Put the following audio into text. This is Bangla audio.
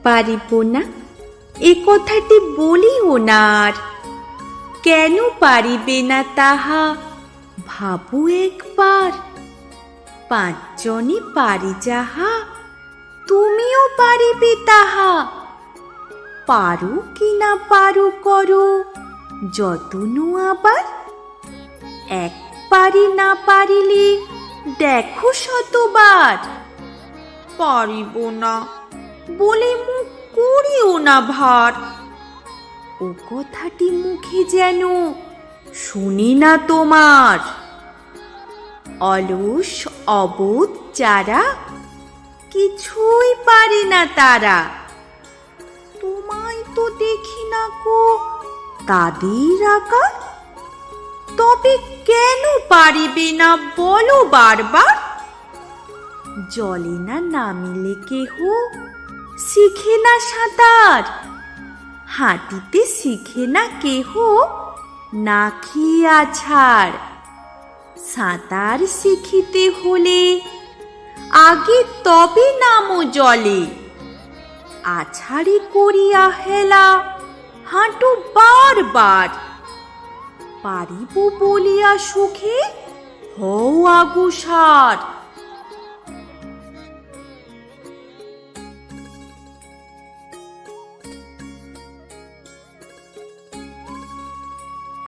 পারিব না এ কথাটি বলিও না আর। কেন পারিবে না তাহা ভাবু একবার। পাঁচজনে পারি যাহা তুমিও পারিবে তাহা। পারো কি না পারো করো যতন আবার। এক পারি না পারিলে দেখো শতবার। পারিব না বলে মুখ করিও না ভার। ও কথাটি মুখে যেন শুনি না তোমার। অলস অবোধ যারা কিছুই পারে না তারা। তোমায় তো দেখি না কো তাদের আকার। তবে কেন পারিবে না বলো বারবার। জলে না নামিলে কেহ শিখে না সাঁতার। হাঁটিতে শিখে না কেহ না খেয়ে আছাড়। সাঁতার শিখিতে হলে আগে তবে নামো জলে। আছাড়ে করিয়া হেলা হাঁটো বারবার। পারিব বলিয়া সুখে হও আগুসার।